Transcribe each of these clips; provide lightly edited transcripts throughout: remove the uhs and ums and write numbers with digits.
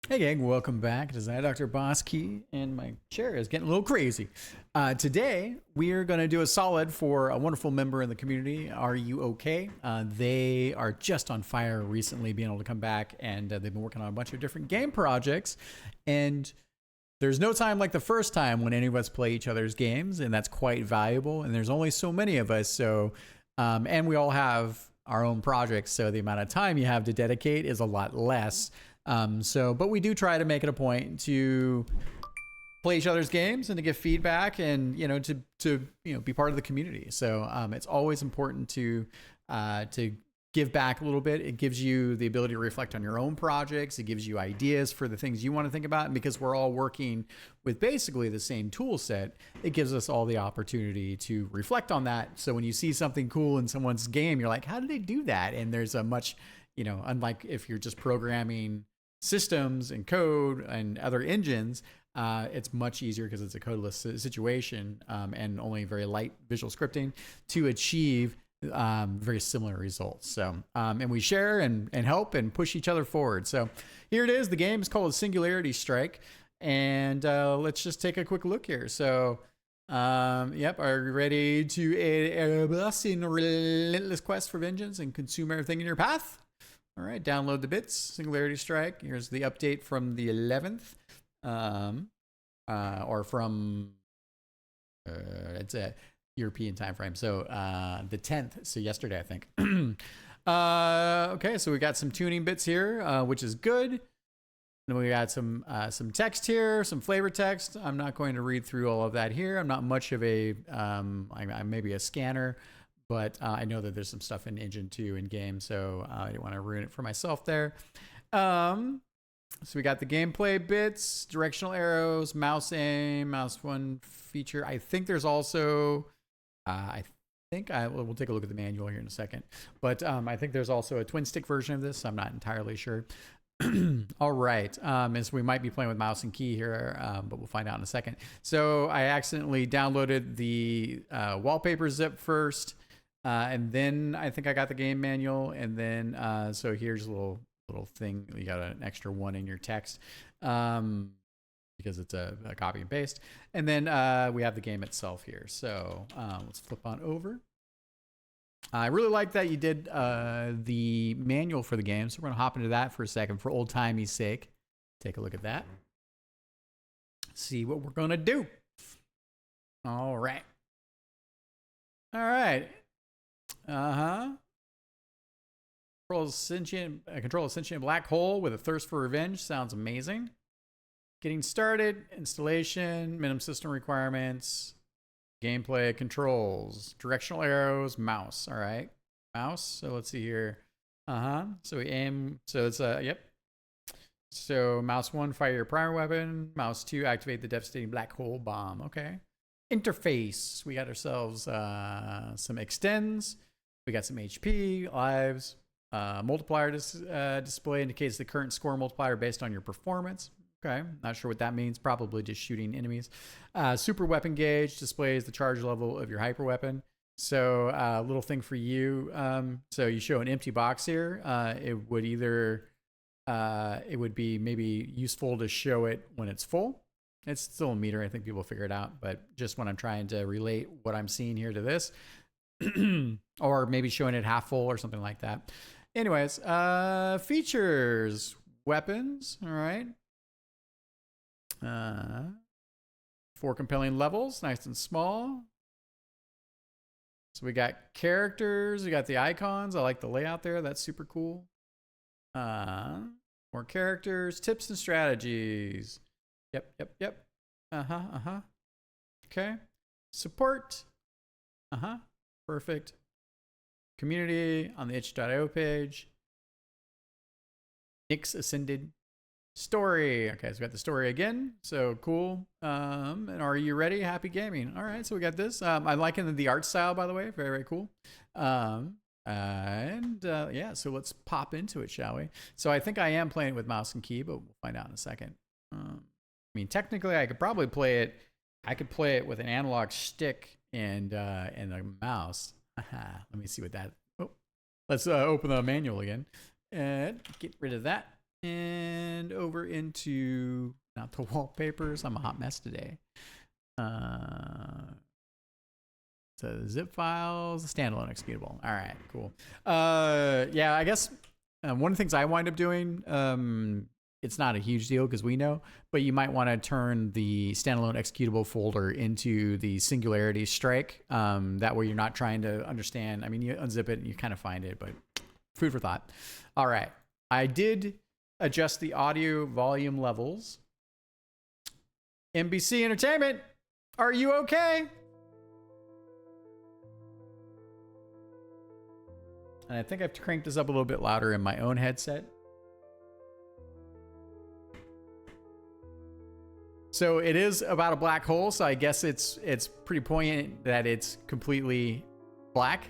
Hey gang, welcome back. It is I, Dr. Bosky, and my chair is getting a little crazy. Today, we are going to do a solid for a wonderful member in the community. Are you okay? They are just on fire recently, being able to come back, and they've been working on a bunch of different game projects. And there's no time like the first time when any of us play each other's games, and that's quite valuable. And there's only so many of us, and we all have our own projects, so the amount of time you have to dedicate is a lot less. But we do try to make it a point to play each other's games and to give feedback and to be part of the community. So it's always important to give back a little bit. It gives you the ability to reflect on your own projects. It gives you ideas for the things you want to think about. And because we're all working with basically the same tool set, it gives us all the opportunity to reflect on that. So when you see something cool in someone's game, you're like, how did they do that? And there's a much, unlike if you're just programming systems and code and other engines, it's much easier because it's a codeless situation and only very light visual scripting to achieve very similar results. So, and we share and help and push each other forward. So here it is. The game is called Singularity Strike. And let's just take a quick look here. So, yep, are you ready to aid us in a relentless quest for vengeance and consume everything in your path? All right, download the bits. Singularity Strike. Here's the update from the 11th, or from it's a European time frame. So the 10th. So yesterday, I think. Okay, so we got some tuning bits here, which is good. And we got some text here, some flavor text. I'm not going to read through all of that here. I'm not much of a I'm maybe a scanner. But I know that there's some stuff in Engine 2 in game, so I didn't want to ruin it for myself there. So we got the gameplay bits, directional arrows, mouse aim, mouse one feature. I think there's also, we'll take a look at the manual here in a second. But I think there's also a twin stick version of this. I'm not entirely sure. All right. So we might be playing with mouse and key here, but we'll find out in a second. So I accidentally downloaded the wallpaper zip first. And then I think I got the game manual, and then so here's a little thing. You got an extra one in your text because it's a copy and paste. And then we have the game itself here. So let's flip on over. I really like that you did the manual for the game, so we're going to hop into that for a second for old timey's sake. Take a look at that. See what we're going to do. All right. All right. Control a sentient black hole with a thirst for revenge. Sounds amazing. Getting started. Installation. Minimum system requirements. Gameplay controls. Directional arrows. Mouse. All right. Mouse. So let's see here. So we aim. So it's yep. So mouse 1, fire your primary weapon. Mouse 2, activate the devastating black hole bomb. Okay. Interface. We got ourselves some extends. We got some HP, lives. Multiplier display indicates the current score multiplier based on your performance. Okay, not sure what that means. Probably just shooting enemies. Super weapon gauge displays the charge level of your hyper weapon. So a little thing for you. So you show an empty box here. It would either it would be maybe useful to show it when it's full. It's still a meter. I think people figure it out. But just when I'm trying to relate what I'm seeing here to this, or maybe showing it half full or something like that. Anyways, features, weapons. All right. 4 compelling levels, nice and small. So we got characters. We got the icons. I like the layout there. That's super cool. More characters, tips and strategies. Yep. Okay. Support. Perfect. Community on the itch.io page. Nyx Ascended. Story. Okay, so we got the story again. So cool. And are you ready? Happy gaming. All right, so we got this. I'm liking the art style, by the way. Very, very cool. Yeah, so let's pop into it, shall we? So I think I am playing with mouse and key, but we'll find out in a second. I mean, technically, I could probably play it. I could play it with an analog stick and a mouse. Let me see what that. Oh, let's open the manual again and get rid of that. And over into, not the wallpapers. I'm a hot mess today. So zip files, standalone executable. All right, cool. Yeah, I guess one of the things I wind up doing, it's not a huge deal because we know, but you might want to turn the standalone executable folder into the Singularity strike. That way you're not trying to understand. I mean, you unzip it and you kind of find it, but food for thought. All right. I did adjust the audio volume levels. NBC Entertainment, are you okay? And I think I've cranked this up a little bit louder in my own headset. So it is about a black hole, so I guess it's pretty poignant that it's completely black.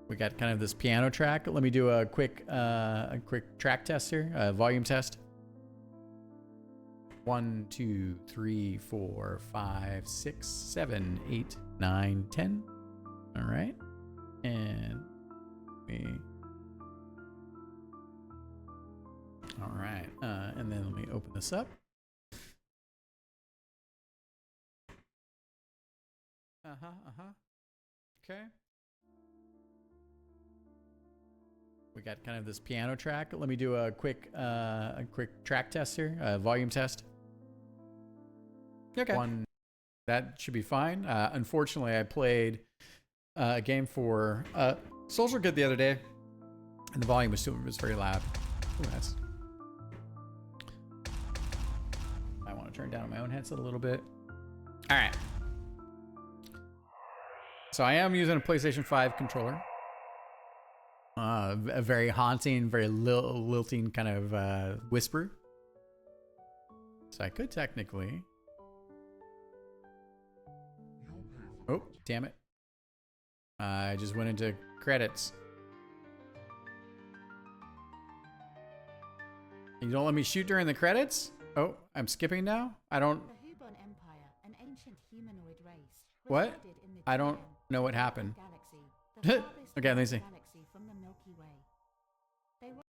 We got kind of this piano track. Let me do a quick track test here, volume test. 1, 2, 3, 4, 5, 6, 7, 8, 9, 10. All right, and we. All right, and then let me open this up. Okay. We got kind of this piano track. Let me do a quick track test here, volume test. Okay. That should be fine. Unfortunately, I played a game for Social Good the other day, and the volume was very loud. Ooh, that's. I want to turn down my own headset a little bit. All right. So I am using a PlayStation 5 controller. A very haunting, very lilting kind of whisper. So I could technically. Oh, damn it. I just went into credits. You don't let me shoot during the credits? Oh, I'm skipping now? I don't... The V1.0 Empire, an ancient humanoid race. What? I don't know what happened. Galaxy, okay, let me see. galaxy from the Milky Way. They were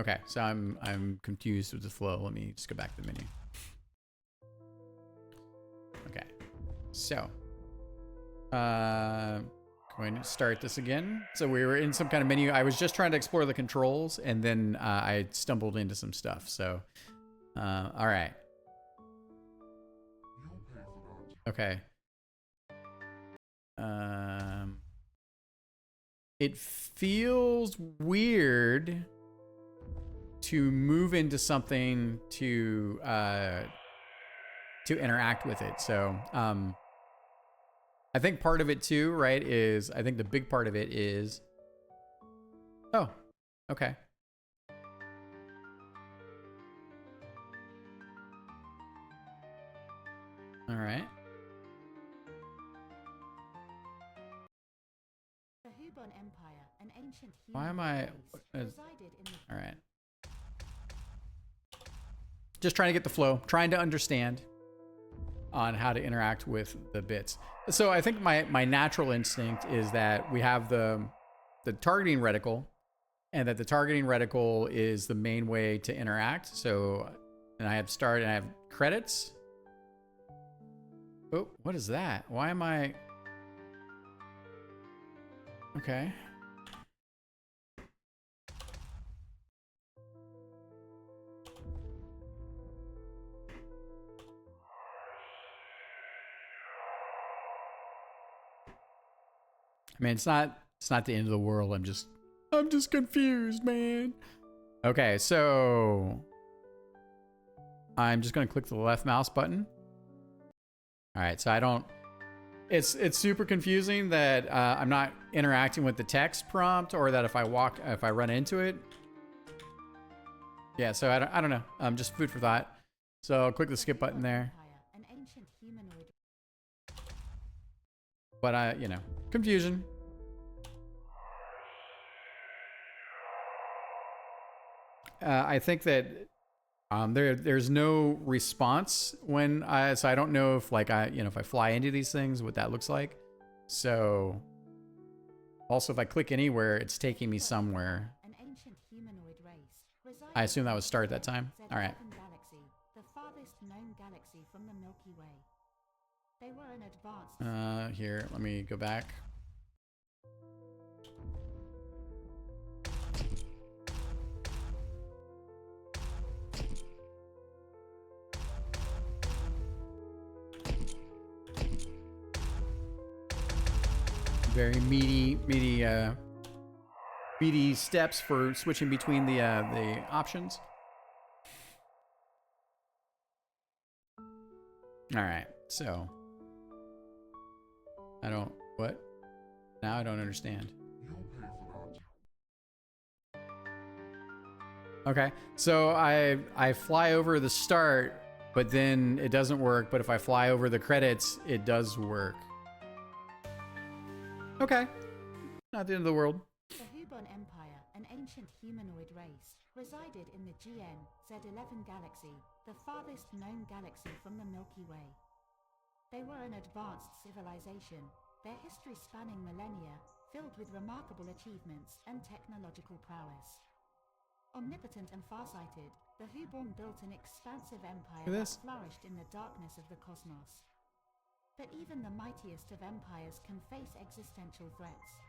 Okay, so I'm confused with the flow. Let me just go back to the menu. Okay, so going to start this again. So we were in some kind of menu. I was just trying to explore the controls, and then I stumbled into some stuff. So, all right. Okay. It feels weird to move into something to interact with it. So, I think part of it too, right, is I think the big part of it is, oh, okay. All right. the V1.0 Empire, an ancient Why am humanoid I? race, resided in the... All right. Just trying to get the flow, trying to understand on how to interact with the bits. So I think my natural instinct is that we have the targeting reticle, and that the targeting reticle is the main way to interact. So, and I have start and I have credits. Oh, what is that? Why am I? Okay. I mean, it's not the end of the world. I'm just confused, man. Okay, so I'm just gonna click the left mouse button. All right, so I don't. It's super confusing that I'm not interacting with the text prompt, or that if I run into it. Yeah, so I don't know. Just food for thought. So I'll click the skip button there. An ancient humanoid... But confusion. I think that there's no response when so I don't know if if I fly into these things, what that looks like. So also if I click anywhere, it's taking me somewhere. An ancient humanoid race. I assume that was start that time. All right. Galaxy, the farthest known galaxy from the Milky Way. They were an advanced. Here, let me go back. Very meaty steps for switching between the options. All right, so what? Now I don't understand. Okay, so I fly over the start, but then it doesn't work. But if I fly over the credits, it does work. Okay, not the end of the world. The V1.0 Empire, an ancient humanoid race, resided in the GN Z11 galaxy, the farthest known galaxy from the Milky Way. They were an advanced civilization, their history spanning millennia, filled with remarkable achievements and technological prowess. Omnipotent and farsighted, the V1.0 built an expansive empire that flourished in the darkness of the cosmos. But even the mightiest of empires can face existential threats.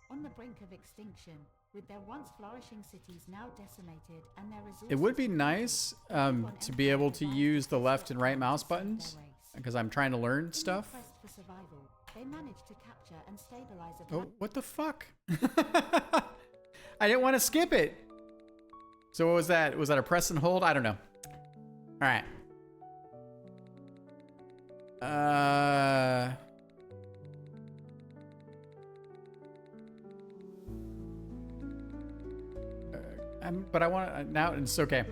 On the brink of extinction, with their once flourishing cities now decimated and their resources... It would be nice to be able to use the left and right mouse buttons, because I'm trying to learn stuff. For survival, they managed to capture and stabilize a... Oh, what the fuck? I didn't want to skip it. So what was that? Was that a press and hold? I don't know. All right. But I want now it's okay.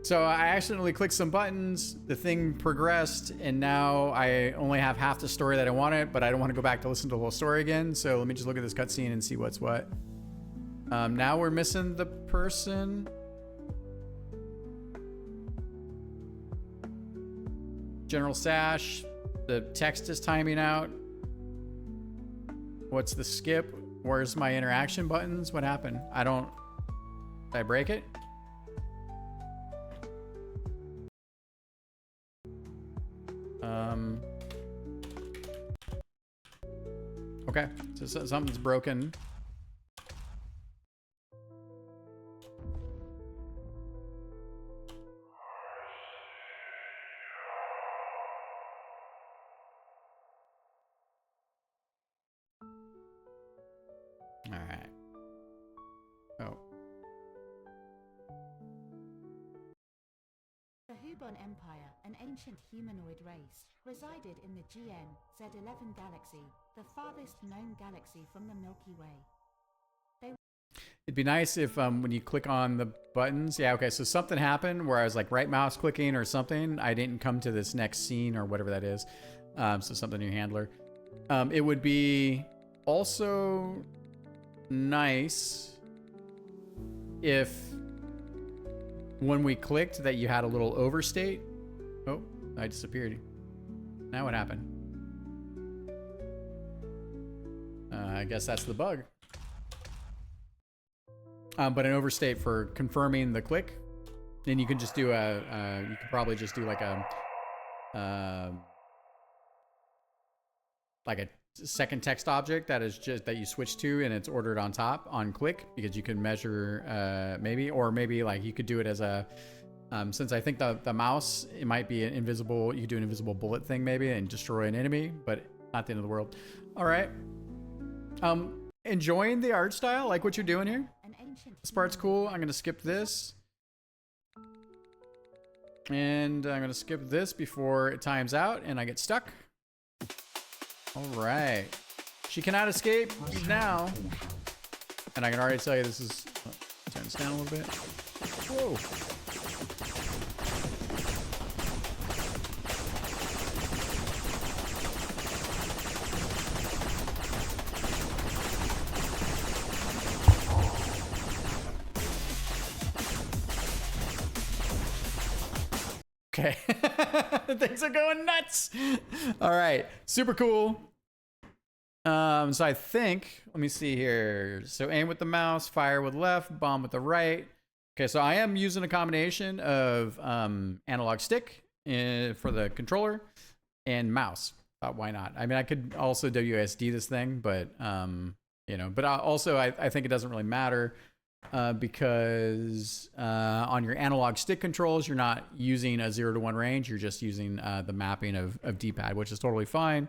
So I accidentally clicked some buttons, the thing progressed, and now I only have half the story that I wanted, but I don't want to go back to listen to the whole story again. So let me just look at this cutscene and see what's what. Now we're missing the person. General Sash. The text is timing out. What's the skip? Where's my interaction buttons? What happened? Did I break it? Okay, so something's broken. All right. Oh. The V1.0 Empire, an ancient humanoid race, resided in the GN Z11 galaxy, the farthest known galaxy from the Milky Way. It'd be nice if when you click on the buttons, yeah, okay, so something happened where I was like right mouse clicking or something. I didn't come to this next scene or whatever that is. So something new handler. It would be also nice if when we clicked that you had a little overstate. Oh, I disappeared. Now what happened? I guess that's the bug. But an overstate for confirming the click. Then you can just do you could probably just do like a second text object that is just that you switch to and it's ordered on top on click, because you can measure maybe like you could do it as a since I think the mouse, it might be an invisible, you could do an invisible bullet thing maybe and destroy an enemy, but not the end of the world. All right. Enjoying the art style, like what you're doing here. This part's cool. I'm gonna skip this. And I'm gonna skip this before it times out and I get stuck. All right. She cannot escape now. And I can already tell you this is... turn this down a little bit. Whoa. Okay. Things are going nuts. All right. Super cool. So I think, let me see here. So aim with the mouse, fire with left, bomb with the right. Okay, so I am using a combination of analog stick for the controller and mouse. Why not? I mean, I could also WASD this thing, but you know, but also I think it doesn't really matter because on your analog stick controls, you're not using a 0 to 1 range. You're just using the mapping of D-pad, which is totally fine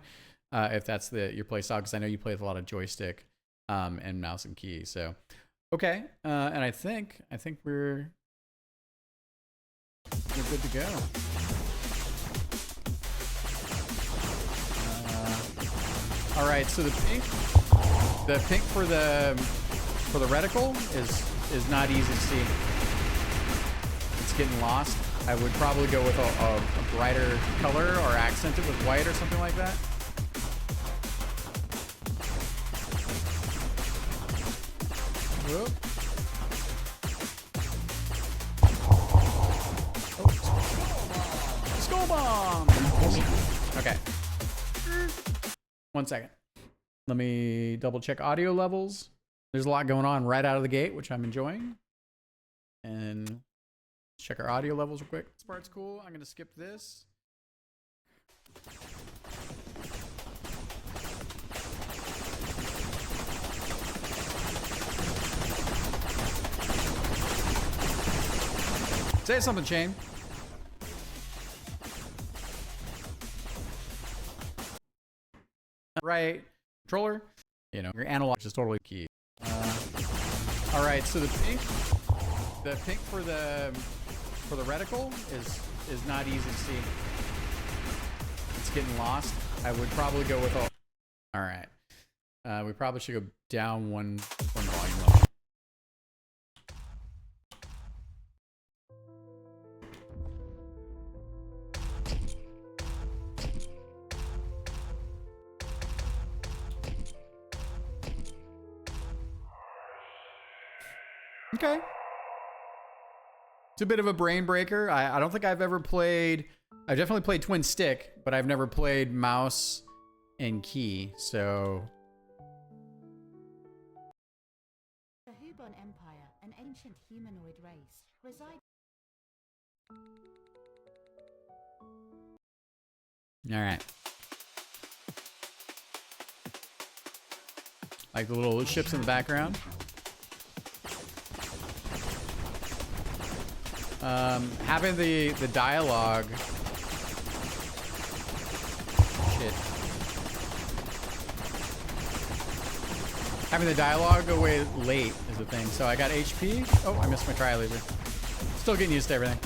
if that's your play style. Because I know you play with a lot of joystick and mouse and key. So okay, and I think we're good to go. All right, so the pink for the reticle is not easy to see. It's getting lost. I would probably go with a brighter color or accent it with white or something like that. Whoop. Oh. Skull bomb! Okay. 1 second. Let me double check audio levels. There's a lot going on right out of the gate, which I'm enjoying. And check our audio levels real quick. This part's cool. I'm going to skip this. Say something, Shane. Right controller, you know, your analog is totally key. All right, so the pink for the reticle is not easy to see. It's getting lost. I would probably go with all right. We probably should go down one volume level. Okay. It's a bit of a brain breaker. I don't think I've ever played... I've definitely played twin stick, but I've never played mouse and key, so... The Hubon Empire, an ancient humanoid race, reside... Alright. Like the little ships in the background. Having the dialogue. Shit. Having the dialogue go away late is the thing. So I got HP. Oh, I missed my tri laser. Still getting used to everything.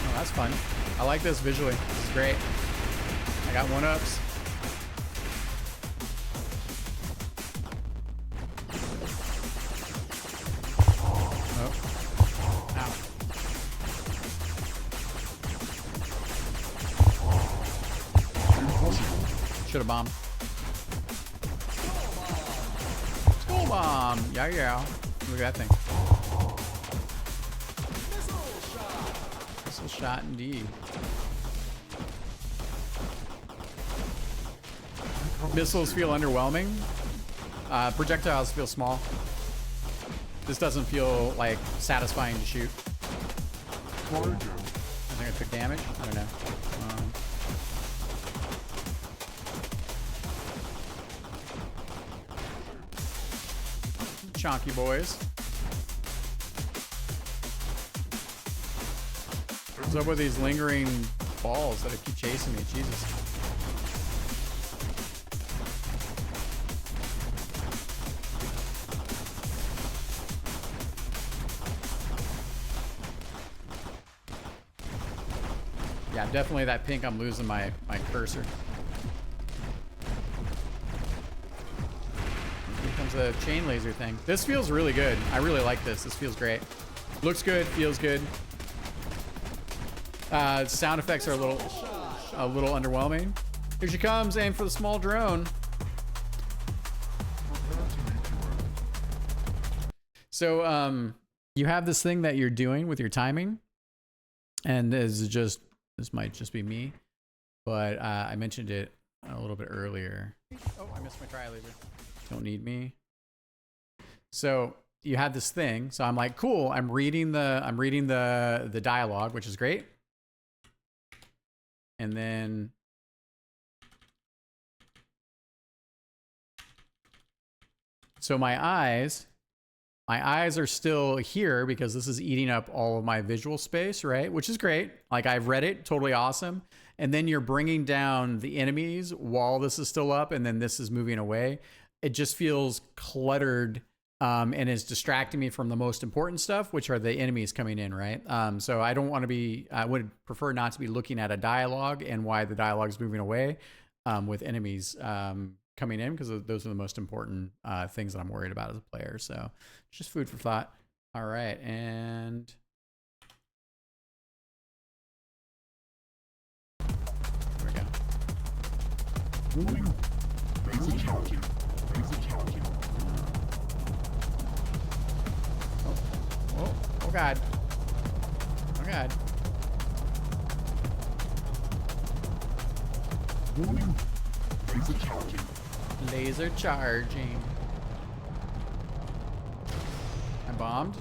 Oh, that's fun. I like this visually. This is great. I got 1-ups. Should have bombed. Skull bomb! Yeah. Look at that thing. Missile shot indeed. Missiles feel underwhelming. Projectiles feel small. This doesn't feel like satisfying to shoot. I think I took damage. I don't know. Chonky boys. What's up with these lingering balls that keep chasing me? Jesus. Yeah, definitely that pink. I'm losing my cursor. Here comes a chain laser thing. This feels really good. I really like this. This feels great. Looks good. Feels good. Sound effects are a little underwhelming. Here she comes. Aim for the small drone. So you have this thing that you're doing with your timing, and this might just be me, but I mentioned it a little bit earlier. Oh, I missed my try laser. Don't need me. So you have this thing. So I'm like, cool. I'm reading the dialogue, which is great. And then so my eyes are still here because this is eating up all of my visual space, right? Which is great. Like I've read it, totally awesome. And then you're bringing down the enemies while this is still up, and then this is moving away. It just feels cluttered, and is distracting me from the most important stuff, which are the enemies coming in, right? So I don't want to be, I would prefer not to be looking at a dialogue and why the dialogue is moving away with enemies coming in, because those are the most important things that I'm worried about as a player. So just food for thought. All right, and there we go. Oh God. Oh God. Laser charging. I bombed.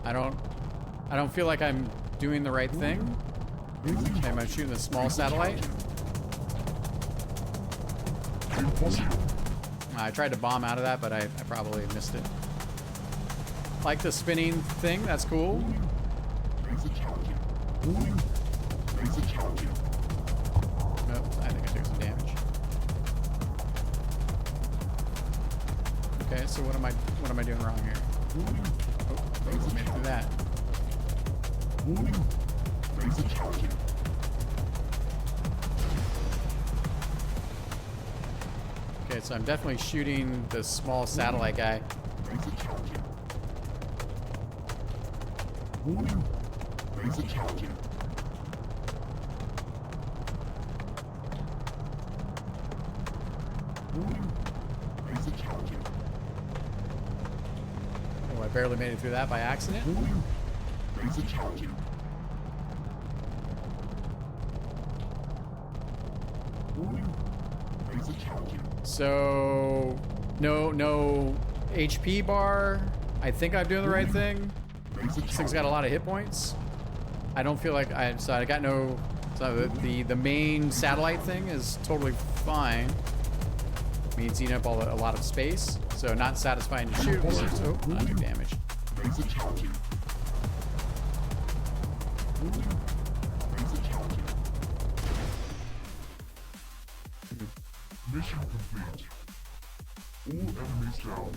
I don't feel like I'm doing the right thing. Okay, am I shooting the small satellite? I tried to bomb out of that, but I probably missed it. Like the spinning thing, that's cool. Nope, I think I took some damage. Okay, so what am I doing wrong here? Oh, made it through that. Okay, so I'm definitely shooting the small satellite guy. Oh, I barely made it through that by accident. So, no HP bar. I think I'm doing the right thing. This thing's got a lot of hit points. I don't feel like so I got no. So the main satellite thing is totally fine. I mean, it's eating up a lot of space, so not satisfying to shoot. Oh, not do damage. Mission complete. All enemies down.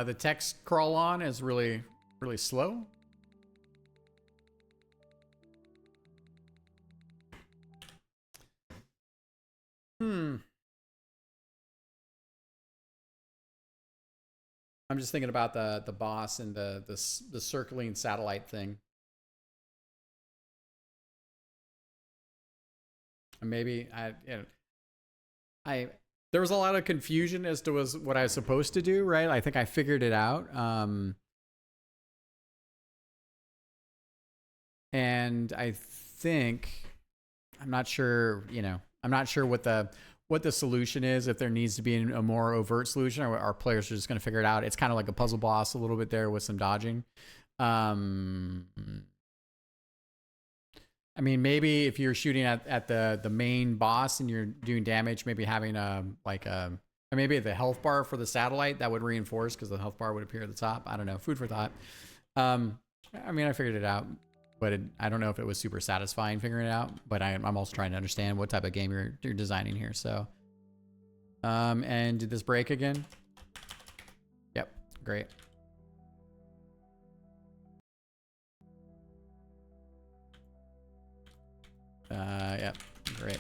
The text crawl on is really slow. I'm just thinking about the boss and the circling satellite thing. And maybe there was a lot of confusion as to what I was supposed to do, right? I think I figured it out. And I think I'm not sure, I'm not sure what the solution is, if there needs to be a more overt solution, or our players are just going to figure it out. It's kind of like a puzzle boss a little bit there with some dodging. I mean, maybe if you're shooting at the main boss and you're doing damage, maybe having or maybe the health bar for the satellite that would reinforce, because the health bar would appear at the top. I don't know. Food for thought. I mean, I figured it out, but I don't know if it was super satisfying figuring it out. But I'm also trying to understand what type of game you're designing here. So, and did this break again? Yep, great. Yep, great.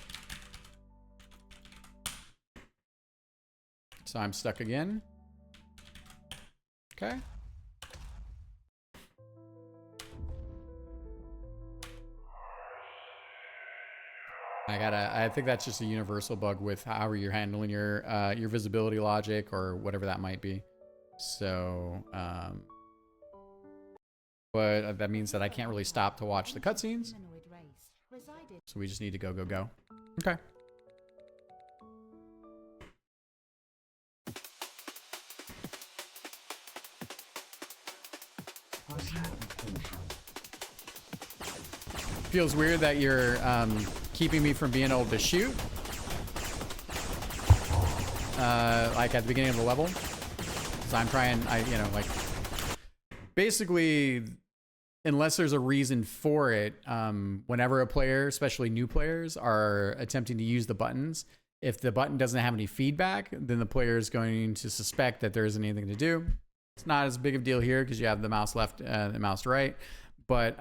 So I'm stuck again. Okay. I think that's just a universal bug with how you're handling your visibility logic or whatever that might be. So, but that means that I can't really stop to watch the cutscenes. So we just need to go, go, go. Okay. Feels weird that you're keeping me from being able to shoot. Like at the beginning of the level. So I'm trying, like basically, unless there's a reason for it, whenever a player, especially new players, are attempting to use the buttons, if the button doesn't have any feedback, then the player is going to suspect that there isn't anything to do. It's not as big of a deal here because you have the mouse left and the mouse right. But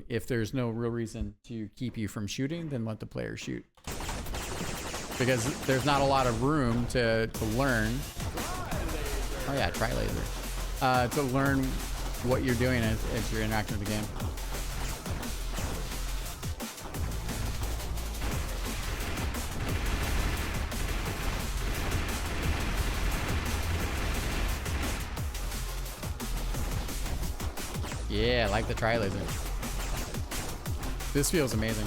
if there's no real reason to keep you from shooting, then let the player shoot. Because there's not a lot of room to learn. Oh yeah, try laser. To learn what you're doing as you're interacting with the game. Yeah, I like the tri laser. This feels amazing.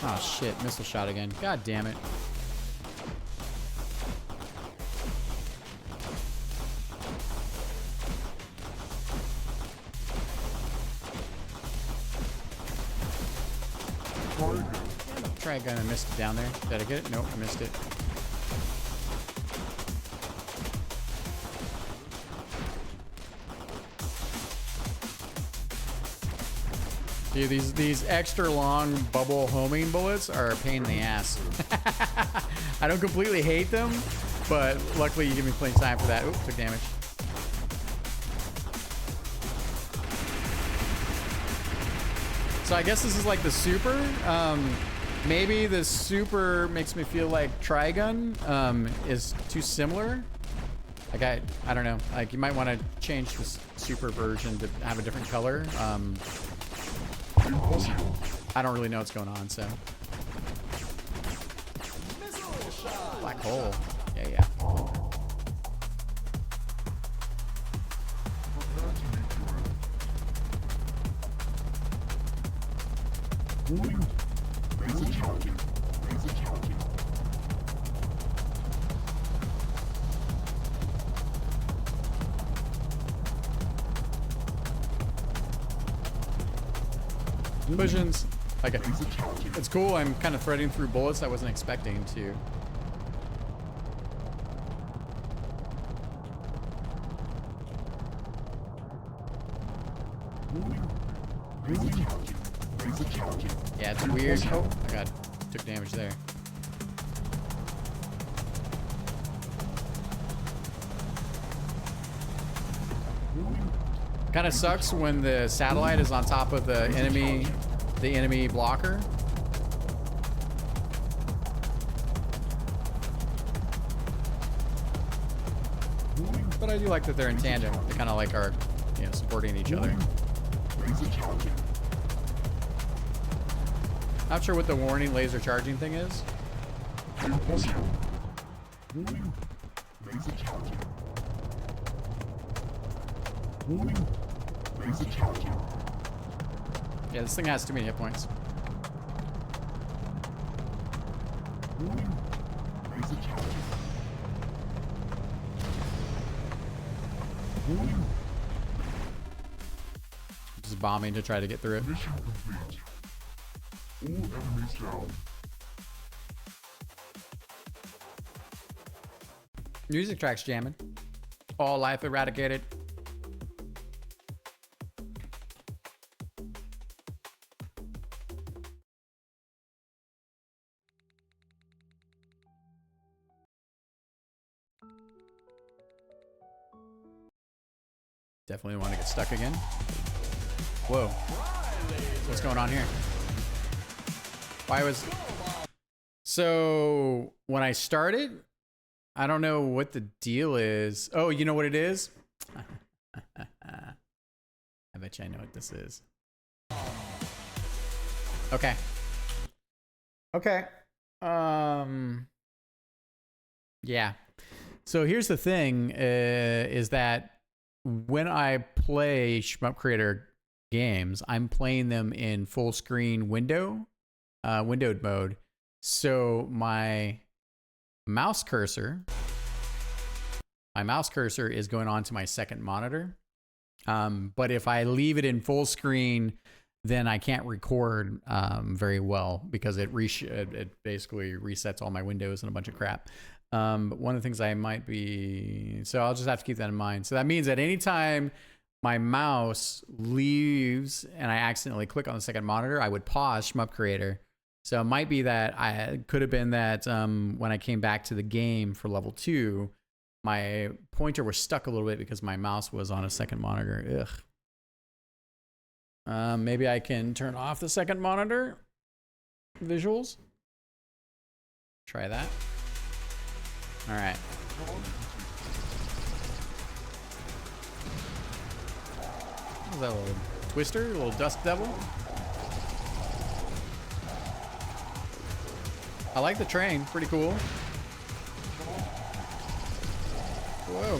Oh shit, missile shot again. God damn it. Try gun, I missed it down there. Did I get it? Nope, I missed it. Dude, these extra long bubble homing bullets are a pain in the ass. I don't completely hate them, but luckily you give me plenty of time for that. Oops, took damage. So I guess this is like the super. Maybe the super makes me feel like Trigun is too similar. Like I don't know. Like you might want to change this super version to have a different color. I don't really know what's going on, so. Black hole. Yeah, yeah. Visions. Okay. It's cool. I'm kind of threading through bullets I wasn't expecting to. Yeah, it's weird. Oh my god. Took damage there. Kind of sucks when the satellite is on top of the enemy blocker. But I do like that they're in tandem. They kind of like are, supporting each other. Not sure what the warning laser charging thing is. Yeah, this thing has too many hit points. Just bombing to try to get through it. Mission complete. All enemies down. Music tracks jamming. All life eradicated. Definitely want to get stuck again. Whoa. What's going on here? Why was... So when I started, I don't know what the deal is. Oh, you know what it is? I bet you I know what this is. Okay. Okay. Yeah. So here's the thing, is that when I play Shmup Creator games, I'm playing them in full screen windowed mode. So my mouse cursor is going on to my second monitor. But if I leave it in full screen, then I can't record very well because it basically resets all my windows and a bunch of crap. But one of the things I might be, so I'll just have to keep that in mind. So that means that anytime my mouse leaves and I accidentally click on the second monitor, I would pause Shmup Creator. So it might be that could have been that when I came back to the game for level 2, my pointer was stuck a little bit because my mouse was on a second monitor. Ugh. Maybe I can turn off the second monitor visuals. Try that. All right. What was that, a little twister, a little dust devil? I like the train, pretty cool. Whoa,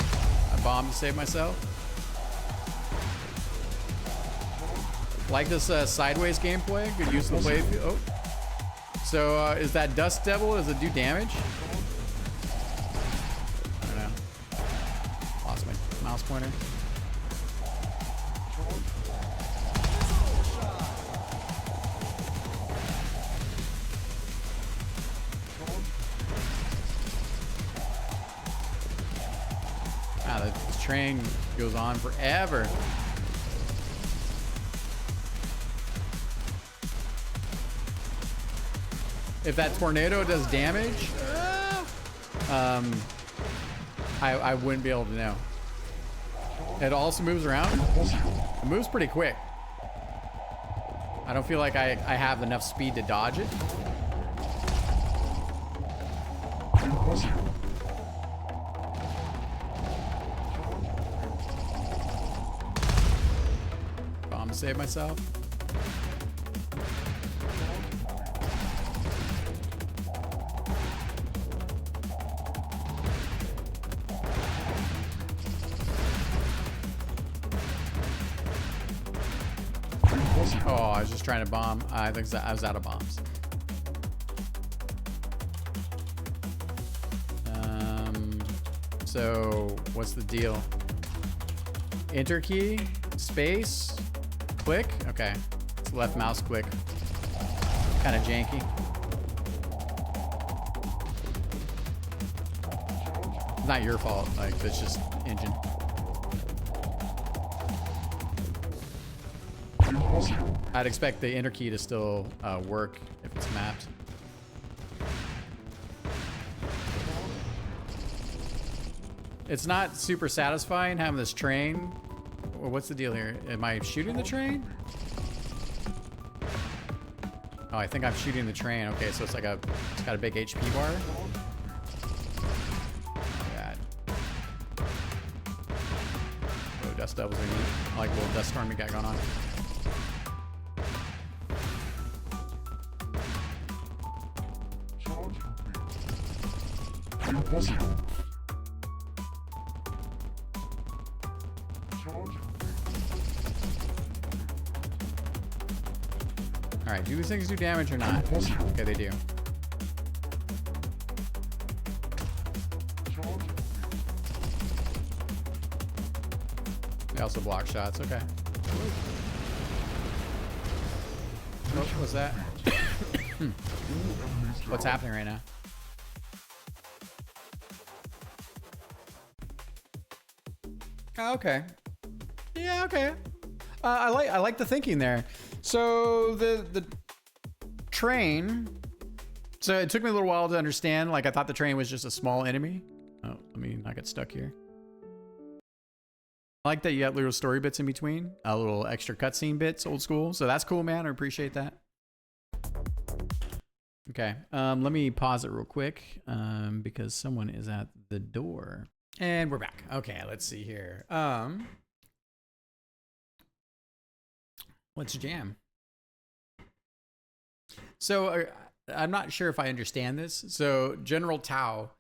I bombed to save myself. Like this sideways gameplay, good use of the play. Oh, so is that dust devil? Does it do damage? I don't know. Lost my mouse pointer. Wow, this train goes on forever. If that tornado does damage, I wouldn't be able to know. It also moves around. It moves pretty quick. I don't feel like I have enough speed to dodge it. Bomb to save myself. Oh, I was just trying to bomb. I think I was out of bombs. So what's the deal? Enter key, space, click. Okay, it's left mouse click. Kind of janky. It's not your fault. Like, it's just engine. I'd expect the enter key to still work if it's mapped. It's not super satisfying having this train. Well, what's the deal here? Am I shooting the train? Oh, I think I'm shooting the train. Okay, so it's like it's got a big HP bar. Oh, God. Oh, dust devils are neat. I like a little dust storm we got going on. All right, do these things do damage or not? Okay, they do. They also block shots. Okay. Oh, what's that? What's happening right now? Oh, okay. Yeah, okay. I like the thinking there. So the train. So it took me a little while to understand. Like, I thought the train was just a small enemy. Oh, let me not get stuck here. I like that you got little story bits in between, a little extra cutscene bits, old school. So that's cool, man. I appreciate that. Okay, let me pause it real quick because someone is at the door. And we're back. Okay, let's see here. Let's jam. So I'm not sure if I understand this. So General Tao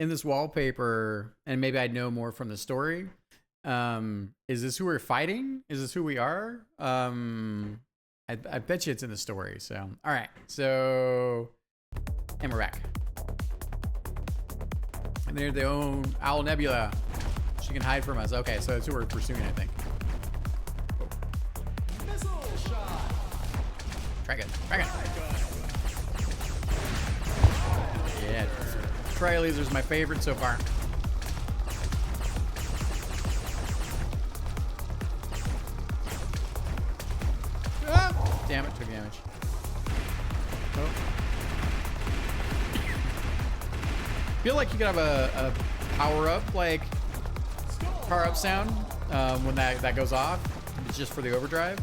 in this wallpaper, and maybe I'd know more from the story. Is this who we're fighting? Is this who we are? I bet you it's in the story. So, all right. So, and we're back. And there's the own Owl Nebula. She can hide from us. Okay, so that's who we're pursuing, I think. Missile shot. Dragon. Yeah. Tri-laser's my favorite so far. Ah! Damn it, took damage. Oh. Feel like you could have a power-up, like power-up sound when that goes off. It's just for the overdrive.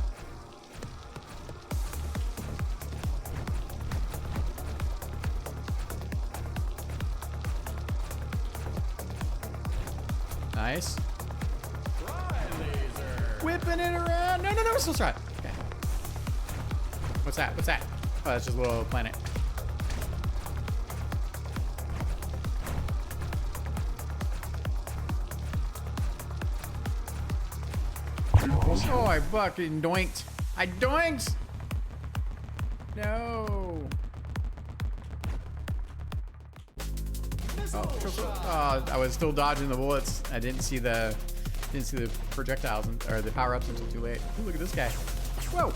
Nice. Whipping it around. No, still try. Okay. What's that? Oh, that's just a little planet. Oh, I fucking doinked. I doinked! No. Oh, I was still dodging the bullets. I didn't see the projectiles or the power-ups until too late. Ooh, look at this guy. Whoa.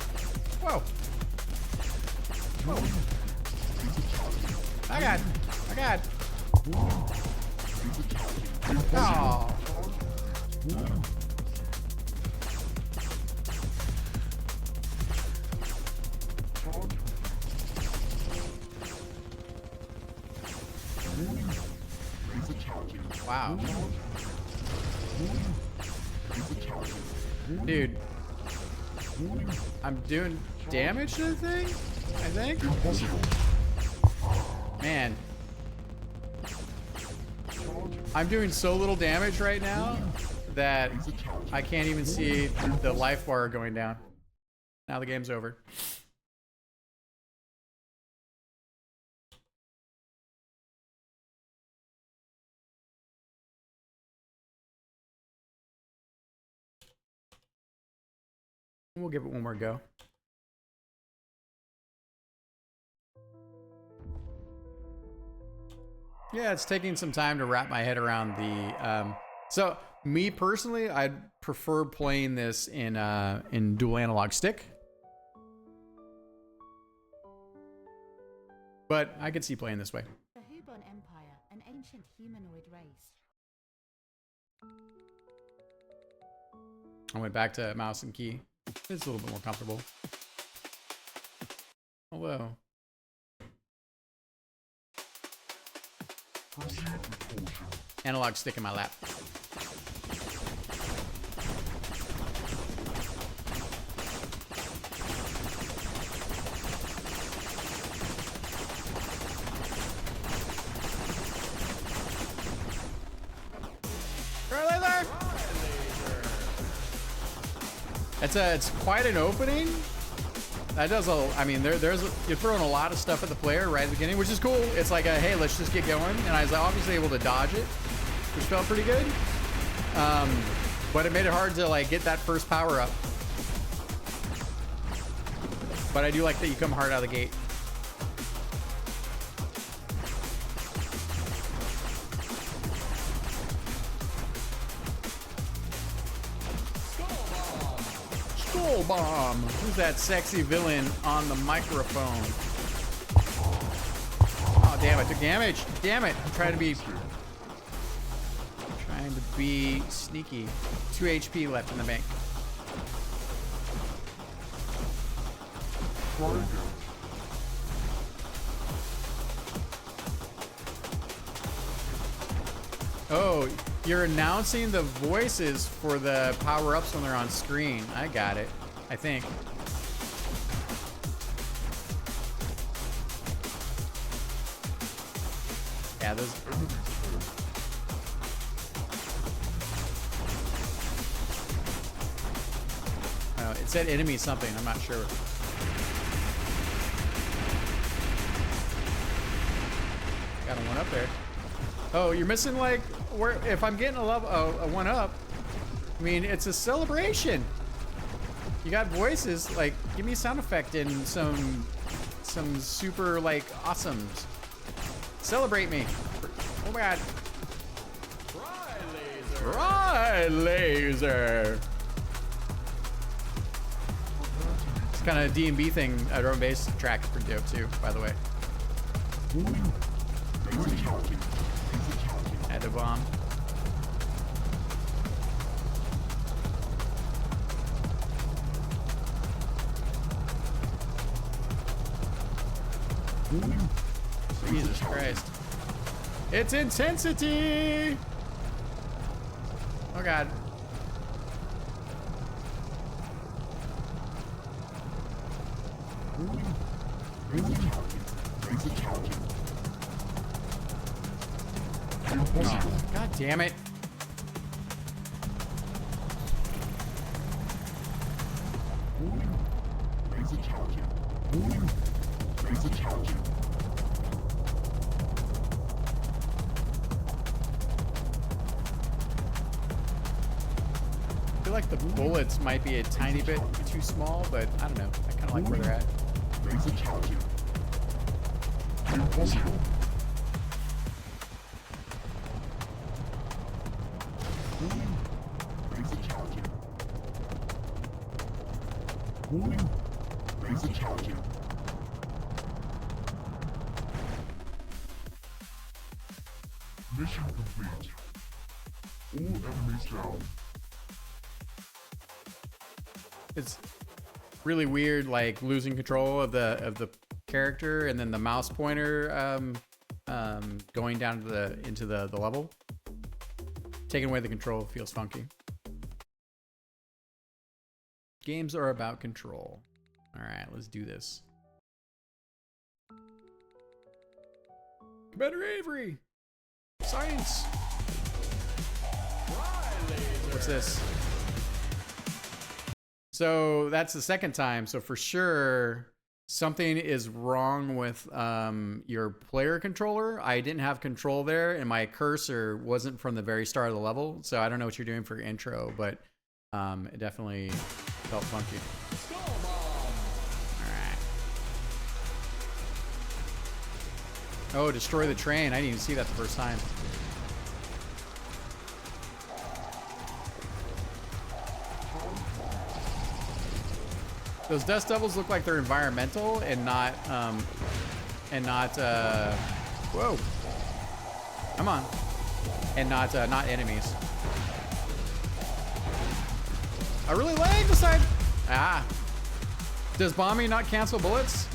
I got. Oh. Wow. Dude. I'm doing damage to the thing? I think? Man. I'm doing so little damage right now that I can't even see the life bar going down. Now the game's over. We'll give it one more go. Yeah, it's taking some time to wrap my head around the so me personally, I'd prefer playing this in dual analog stick. But I could see playing this way. The Hubon Empire, an ancient humanoid race. I went back to mouse and key. It's a little bit more comfortable. Hello. Analog stick in my lap. It's quite an opening. That does I mean, you're throwing a lot of stuff at the player right at the beginning, which is cool. It's like hey, let's just get going. And I was obviously able to dodge it, which felt pretty good. But it made it hard to like get that first power up. But I do like that you come hard out of the gate. Bomb. Who's that sexy villain on the microphone? Oh damn, I took damage. Damn it. I'm trying to be sneaky. 2 HP left in the bank. Oh, you're announcing the voices for the power-ups when they're on screen. I got it, I think. Yeah, those... Oh, it said enemy something, I'm not sure. Got a one up there. Oh, you're missing like where if I'm getting a level a one up, I mean it's a celebration. You got voices, like give me a sound effect and some super like awesomes. Celebrate me. Oh my god. Try laser. It's kind of D&B thing, a drum and bass track, pretty dope too, by the way. Had to bomb. Jesus Christ. It's intensity! Oh god. Oh, god damn it. I feel like the bullets might be a tiny bit too small, but I don't know. I kind of like where they're at. Mission complete. All enemies down. It's really weird, like losing control of the character and then the mouse pointer going down to into the level. Taking away the control feels funky. Games are about control. All right, let's do this. Commander Avery! Science! What's this? So that's the second time. So for sure, something is wrong with your player controller. I didn't have control there, and my cursor wasn't from the very start of the level. So I don't know what you're doing for your intro, but it definitely felt funky. Oh, destroy the train. I didn't even see that the first time. Those dust devils look like they're environmental and not whoa. Come on. And not enemies. I really lagged this side. Ah. Does bombing not cancel bullets?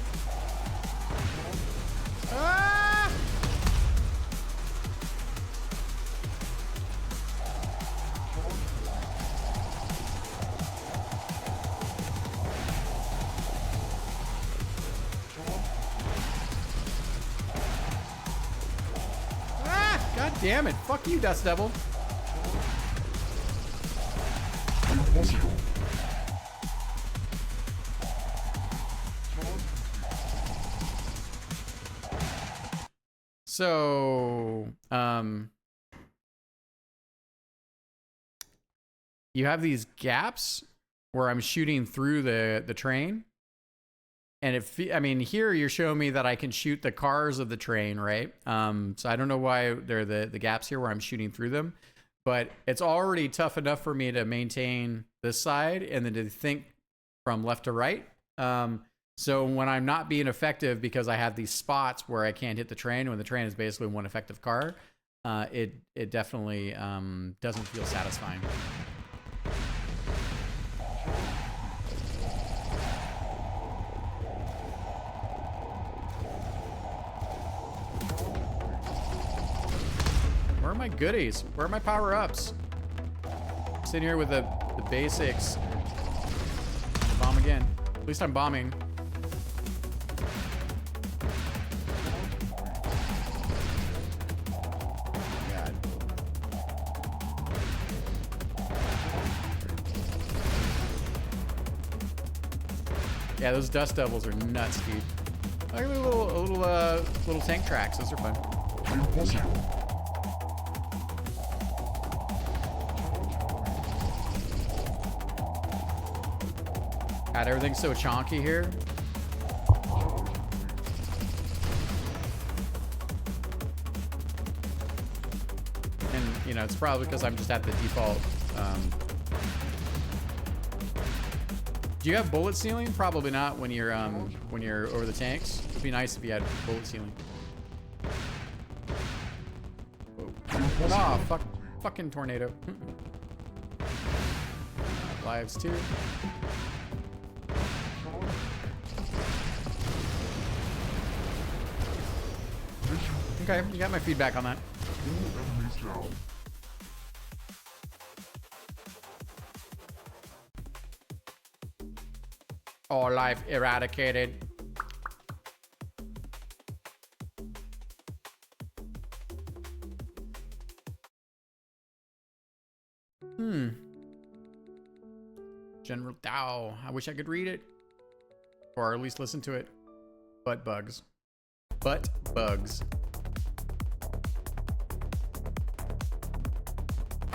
Ah! God damn it. Fuck you, Dust Devil. So, you have these gaps where I'm shooting through the train. And I mean, here you're showing me that I can shoot the cars of the train, right? So I don't know why there are the gaps here where I'm shooting through them, but it's already tough enough for me to maintain this side and then to think from left to right. So when I'm not being effective because I have these spots where I can't hit the train, when the train is basically one effective car, it definitely doesn't feel satisfying. Where are my goodies? Where are my power-ups? Sitting here with the basics. Bomb again. At least I'm bombing. God. Yeah, those dust devils are nuts, dude. Look at the little tank tracks. Those are fun. God, everything's so chonky here. And, you know, it's probably because I'm just at the default. Do you have bullet ceiling? Probably not when you're over the tanks. It'd be nice if you had bullet ceiling. Oh, fucking tornado. Lives too. Okay, you got my feedback on that. All life eradicated. General Dow. I wish I could read it. Or at least listen to it. Butt bugs. Butt bugs.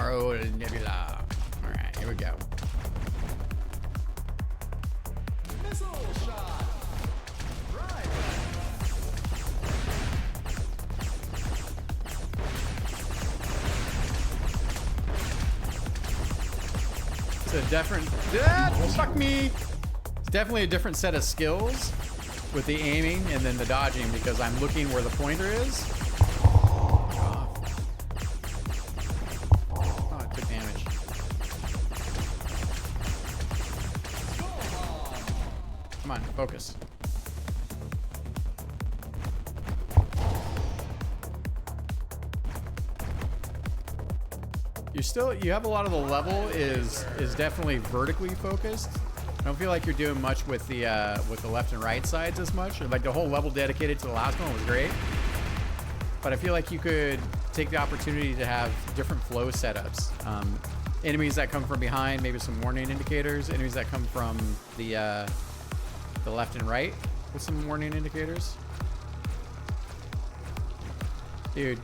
Oh, nebula. Alright, here we go. Missile shot. Right. It's a different. Fuck me. It's definitely a different set of skills with the aiming and then the dodging because I'm looking where the pointer is. Focus. You have a lot of the level is definitely vertically focused. I don't feel like you're doing much with the left and right sides as much. Like the whole level dedicated to the last one was great, but I feel like you could take the opportunity to have different flow setups. Enemies that come from behind, maybe some warning indicators. Enemies that come from the left and right with some warning indicators. Dude.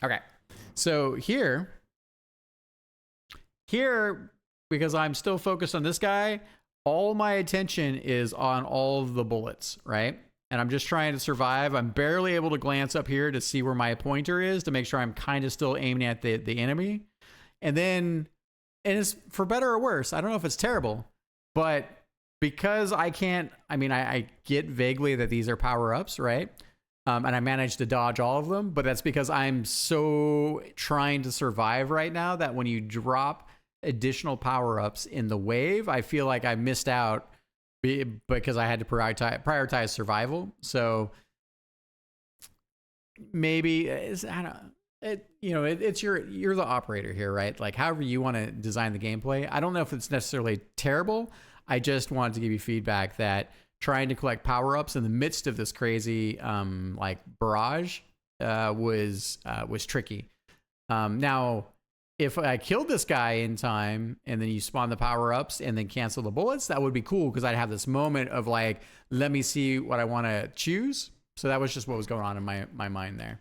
Okay. So here, because I'm still focused on this guy, all my attention is on all of the bullets, right? And I'm just trying to survive. I'm barely able to glance up here to see where my pointer is to make sure I'm kind of still aiming at the enemy. And it's for better or worse. I don't know if it's terrible, but because I get vaguely that these are power-ups, right? And I managed to dodge all of them, but that's because I'm so trying to survive right now that when you drop additional power-ups in the wave, I feel like I missed out because I had to prioritize survival. So maybe you're the operator here, right? Like however you want to design the gameplay. I don't know if it's necessarily terrible. I just wanted to give you feedback that trying to collect power-ups in the midst of this crazy barrage was tricky. Now, if I killed this guy in time and then you spawn the power-ups and then cancel the bullets, that would be cool because I'd have this moment of like, let me see what I want to choose. So that was just what was going on in my mind there.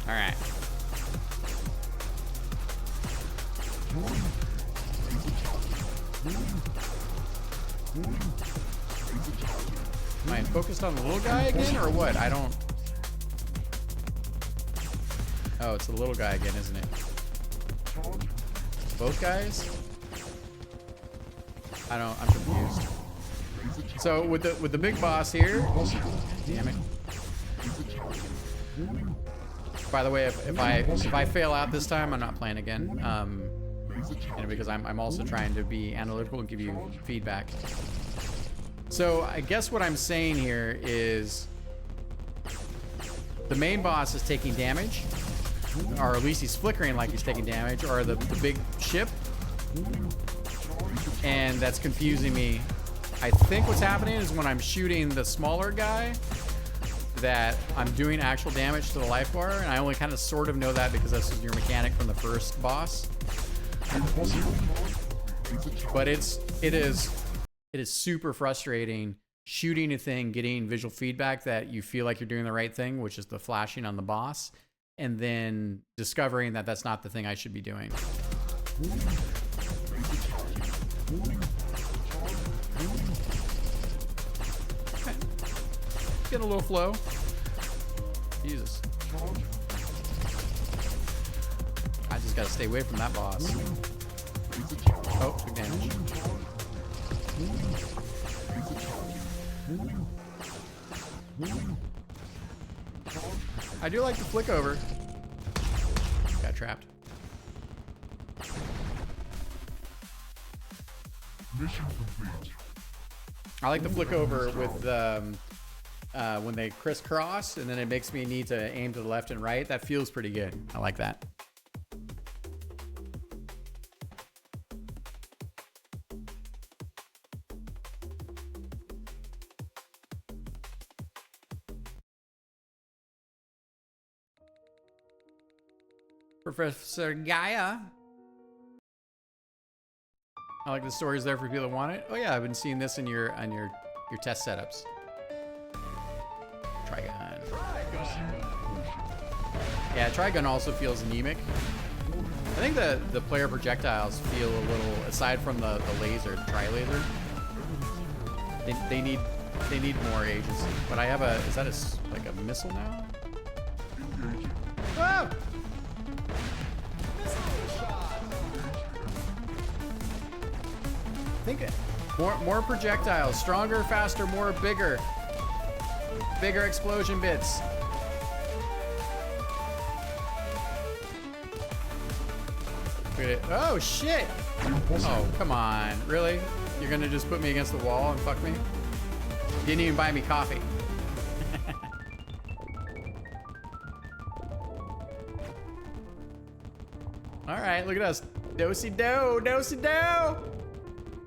All right. Am I focused on the little guy again or what? I don't... Oh, it's the little guy again, isn't it? Both guys? I'm confused. So with the big boss here, damn it. By the way, if I fail out this time, I'm not playing again. And because I'm also trying to be analytical and give you feedback. So I guess what I'm saying here is the main boss is taking damage, or at least he's flickering like he's taking damage, or the big ship, and that's confusing me. I think what's happening is when I'm shooting the smaller guy that I'm doing actual damage to the life bar, and I only kind of sort of know that because this is your mechanic from the first boss. But it is super frustrating shooting a thing, getting visual feedback that you feel like you're doing the right thing, which is the flashing on the boss, and then discovering that that's not the thing I should be doing. Okay. Getting a little flow. Jesus. I just gotta stay away from that boss. Oh, big damage. I do like the flick over. Got trapped. Mission complete. I like the flick over with when they crisscross, and then it makes me need to aim to the left and right. That feels pretty good. I like that. Professor Gaia. I like the stories there for people that want it. Oh yeah, I've been seeing this in your test setups. Trigun. Yeah, Trigun also feels anemic. I think the player projectiles feel a little, aside from the laser, the tri-laser, they need more agency. But I have a, is that like a missile now? Whoa! Think it. More projectiles, stronger, faster, more, bigger explosion bits. Look at it. Oh shit! Oh come on, really? You're gonna just put me against the wall and fuck me? Didn't even buy me coffee. All right, look at us. Do-si-do, do-si-do.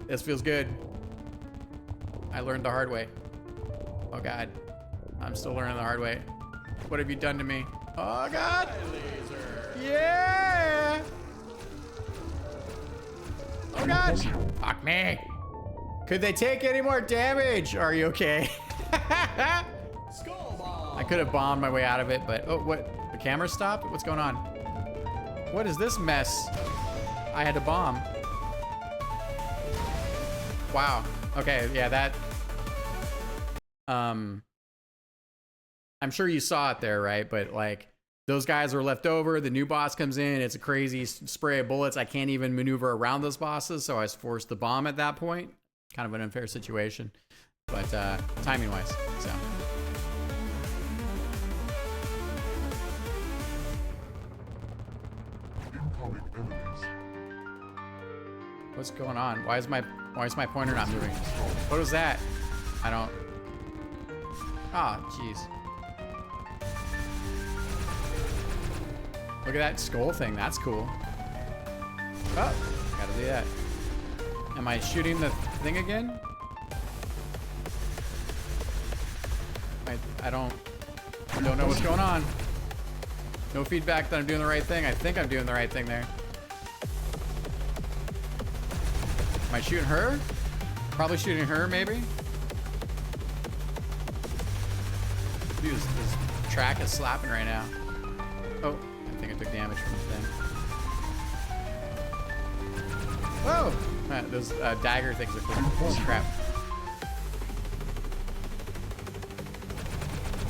This feels good. I learned the hard way. Oh God, I'm still learning the hard way. What have you done to me? Oh God! Yeah! Oh God! Fuck me! Could they take any more damage? Are you okay? I could have bombed my way out of it, but oh, what? The camera stopped? What's going on? What is this mess? I had to bomb. Wow. Okay, yeah, that. I'm sure you saw it there, right? But like, those guys are left over. The new boss comes in. It's a crazy spray of bullets. I can't even maneuver around those bosses, so I was forced to bomb at that point. Kind of an unfair situation, but timing-wise, so. Incoming enemies. What's going on? Why is my pointer not moving? What was that? I don't. Ah, oh, jeez. Look at that skull thing. That's cool. Oh, gotta do that. Am I shooting the thing again? I don't know what's going on. No feedback that I'm doing the right thing. I think I'm doing the right thing there. Am I shooting her? Probably shooting her, maybe? Dude, this track is slapping right now. Oh, I think I took damage from the thing. Whoa! Those dagger things are cool. Holy crap.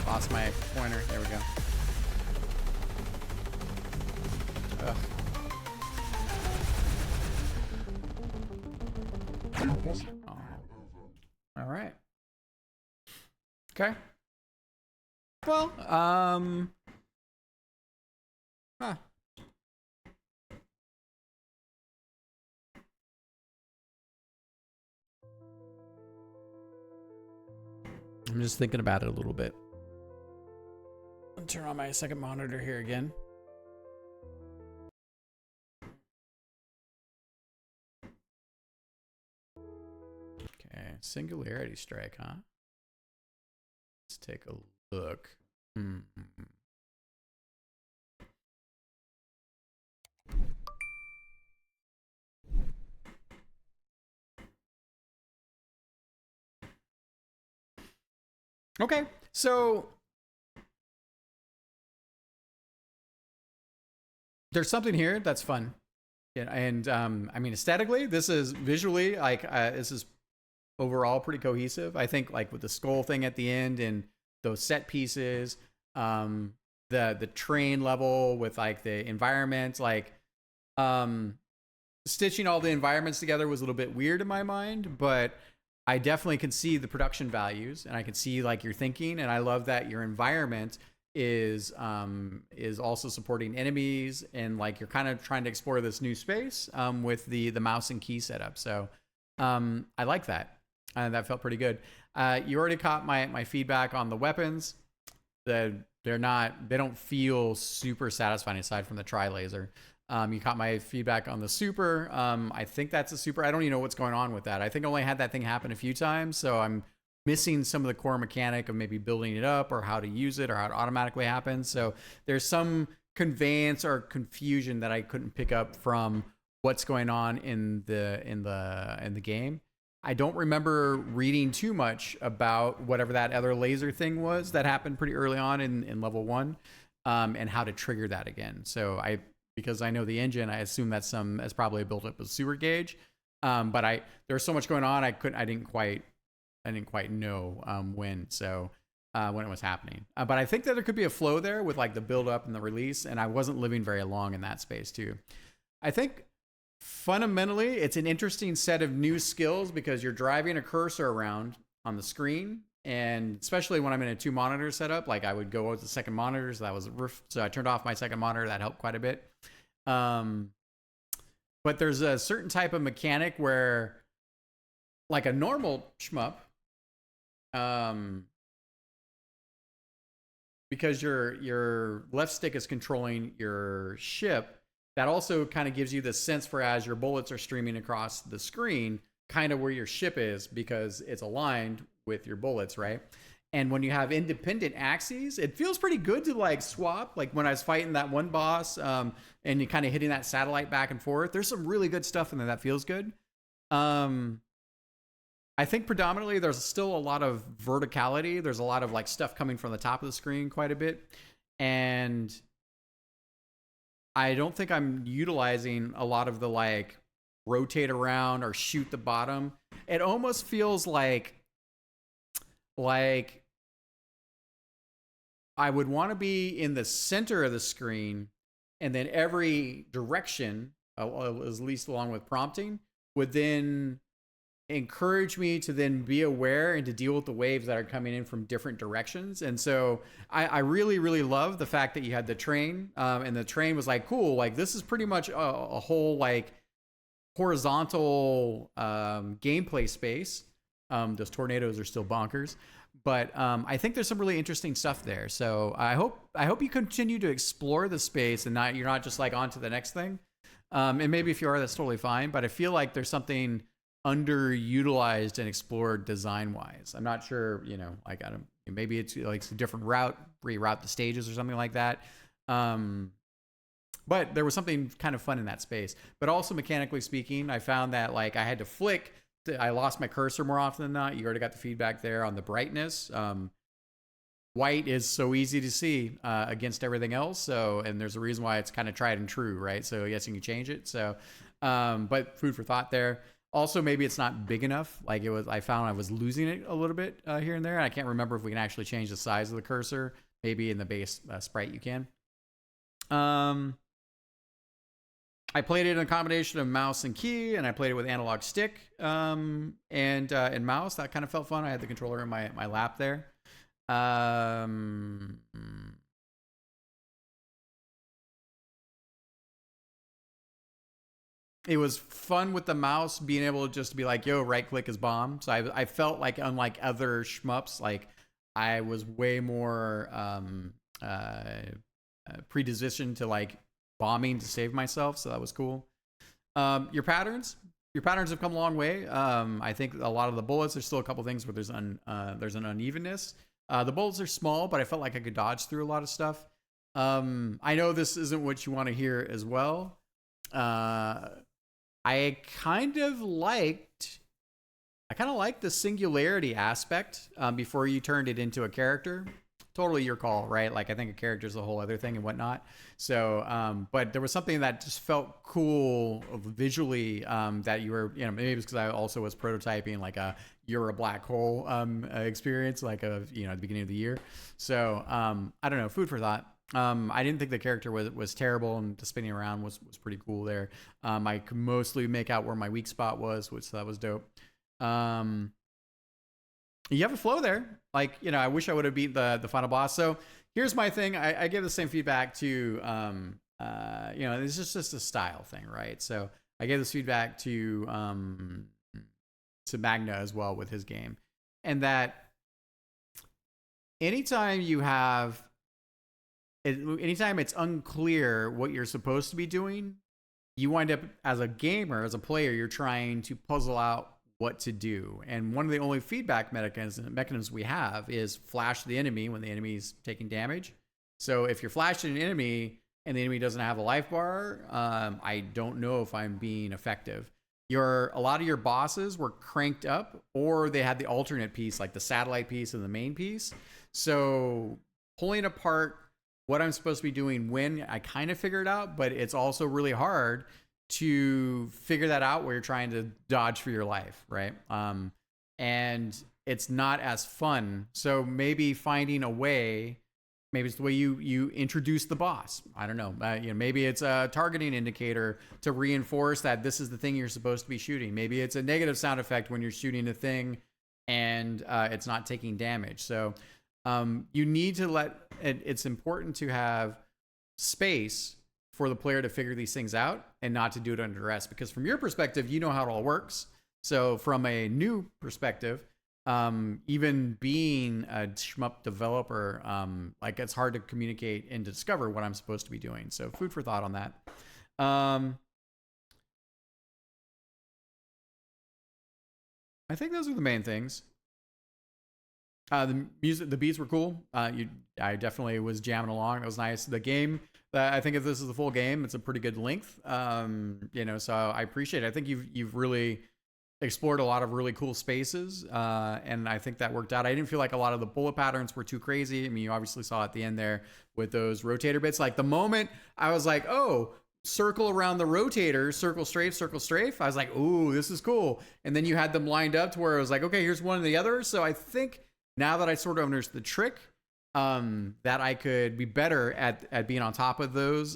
Lost my pointer. There we go. Ugh. Oh. All right. Okay. Well, huh. I'm just thinking about it a little bit. I'll turn on my second monitor here again. Okay, Singularity strike, huh? Let's take a look. Okay, so there's something here that's fun. Yeah, and I mean, aesthetically, this is visually like this is overall pretty cohesive. I think like with the skull thing at the end and those set pieces, the train level with like the environment, like stitching all the environments together was a little bit weird in my mind, but I definitely can see the production values and I can see like your thinking, and I love that your environment is also supporting enemies, and like you're kind of trying to explore this new space with the mouse and key setup. So I like that. That felt pretty good. You already caught my feedback on the weapons. They don't feel super satisfying aside from the tri-laser. You caught my feedback on the super. I think that's a super. I don't even know what's going on with that. I think I only had that thing happen a few times, so I'm missing some of the core mechanic of maybe building it up or how to use it or how it automatically happens. So there's some conveyance or confusion that I couldn't pick up from what's going on in the game. I don't remember reading too much about whatever that other laser thing was that happened pretty early on in level 1, and how to trigger that again. So because I know the engine, I assume that's probably built up a sewer gauge. But there's so much going on, I didn't quite know when it was happening. But I think that there could be a flow there with like the build up and the release, and I wasn't living very long in that space too. I think fundamentally it's an interesting set of new skills because you're driving a cursor around on the screen, and especially when I'm in a 2 monitor setup, like I would go with the second monitor, so I turned off my second monitor. That helped quite a bit. But there's a certain type of mechanic where, like a normal shmup, because your left stick is controlling your ship, that also kind of gives you the sense for, as your bullets are streaming across the screen, kind of where your ship is because it's aligned with your bullets, right? And when you have independent axes, it feels pretty good to like swap. Like when I was fighting that one boss, and you kind of hitting that satellite back and forth, there's some really good stuff in there that feels good. I think predominantly there's still a lot of verticality. There's a lot of like stuff coming from the top of the screen quite a bit. And I don't think I'm utilizing a lot of the like rotate around or shoot the bottom. It almost feels like I would want to be in the center of the screen, and then every direction, at least along with prompting, would then encourage me to then be aware and to deal with the waves that are coming in from different directions. And so I really, really love the fact that you had the train, and the train was like, cool, like this is pretty much a whole like horizontal gameplay space. Those tornadoes are still bonkers, but I think there's some really interesting stuff there. So I hope you continue to explore the space and you're not just like on to the next thing. And maybe if you are, that's totally fine. But I feel like there's something underutilized and explored design wise. I'm not sure, like maybe it's like a different route, reroute the stages or something like that. But there was something kind of fun in that space. But also mechanically speaking, I found that like I had to flick. I lost my cursor more often than not. You already got the feedback there on the brightness. White is so easy to see against everything else. So, and there's a reason why it's kind of tried and true, right? So yes, you can change it. So, but food for thought there. Also, maybe it's not big enough. Like I found I was losing it a little bit here and there. I can't remember if we can actually change the size of the cursor. Maybe in the base sprite you can. I I played it in a combination of mouse and key, and I played it with analog stick and mouse. That kind of felt fun. I had the controller in my lap there. It was fun with the mouse being able to just be like, yo, right click is bomb. So I felt like, unlike other shmups, like I was way more predispositioned to like bombing to save myself. So that was cool. Your patterns have come a long way. I think a lot of the bullets, there's still a couple things where there's an unevenness. The bullets are small, but I felt like I could dodge through a lot of stuff. I know this isn't what you want to hear as well. I kind of liked the singularity aspect before you turned it into a character. Totally your call, right? Like I think a character is a whole other thing and whatnot. So, but there was something that just felt cool visually that you were, maybe it was because I also was prototyping like you're a black hole experience, like at the beginning of the year. So I don't know, food for thought. I didn't think the character was terrible, and the spinning around was pretty cool there. I could mostly make out where my weak spot was, which that was dope. You have a flow there. Like, I wish I would have beat the final boss. So here's my thing. I give the same feedback to, this is just a style thing, right? So I gave this feedback to Magna as well with his game. And that anytime it's unclear what you're supposed to be doing, you wind up as a gamer, as a player, you're trying to puzzle out what to do. And one of the only feedback mechanisms we have is flash the enemy when the enemy's taking damage. So if you're flashing an enemy and the enemy doesn't have a life bar, I don't know if I'm being effective. A lot of your bosses were cranked up, or they had the alternate piece, like the satellite piece and the main piece. So pulling apart what I'm supposed to be doing when, I kind of figured out, but it's also really hard to figure that out where you're trying to dodge for your life, right? And it's not as fun. So maybe finding a way, maybe it's the way you introduce the boss. I don't know. Maybe it's a targeting indicator to reinforce that this is the thing you're supposed to be shooting. Maybe it's a negative sound effect when you're shooting a thing and it's not taking damage. So you need to it's important to have space for the player to figure these things out and not to do it under duress, because from your perspective, you know how it all works. So from a new perspective, even being a shmup developer, like it's hard to communicate and to discover what I'm supposed to be doing. So food for thought on that. I think those are the main things. The music, the beats were cool. I definitely was jamming along. It was nice. The game, I think if this is the full game, it's a pretty good length. So I appreciate it. I think you've really explored a lot of really cool spaces, and I think that worked out. I didn't feel like a lot of the bullet patterns were too crazy. I mean, you obviously saw at the end there with those rotator bits. Like the moment I was like, oh, circle around the rotator, circle strafe. I was like, ooh, this is cool. And then you had them lined up to where I was like, okay, here's one and the other. So I think now that I sort of understood the trick, that I could be better at being on top of that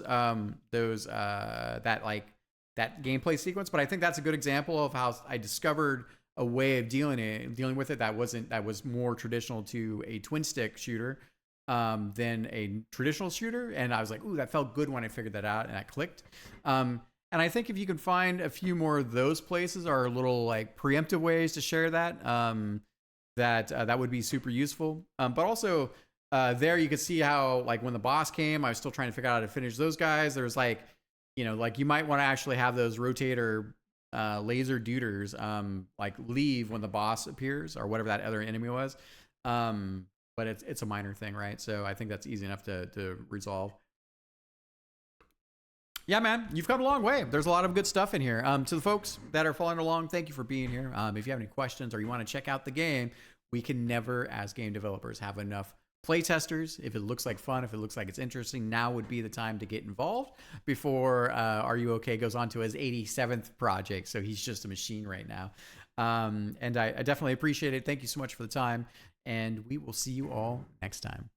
gameplay sequence. But I think that's a good example of how I discovered a way of dealing with it that was more traditional to a twin stick shooter than a traditional shooter. And I was like, ooh, that felt good when I figured that out, and that clicked. And I think if you can find a few more of those places, or little like preemptive ways to share that, that would be super useful. But also there you could see how, like, when the boss came, I was still trying to figure out how to finish those guys. There's like you might want to actually have those rotator laser duders like leave when the boss appears, or whatever that other enemy was. But it's a minor thing, right? So I think that's easy enough to resolve. Yeah, man, you've come a long way. There's a lot of good stuff in here. To the folks that are following along, thank you for being here. If you have any questions or you want to check out the game, we can never, as game developers, have enough playtesters. If it looks like fun, if it looks like it's interesting, now would be the time to get involved before Are You OK goes on to his 87th project. So he's just a machine right now. And I definitely appreciate it. Thank you so much for the time. And we will see you all next time.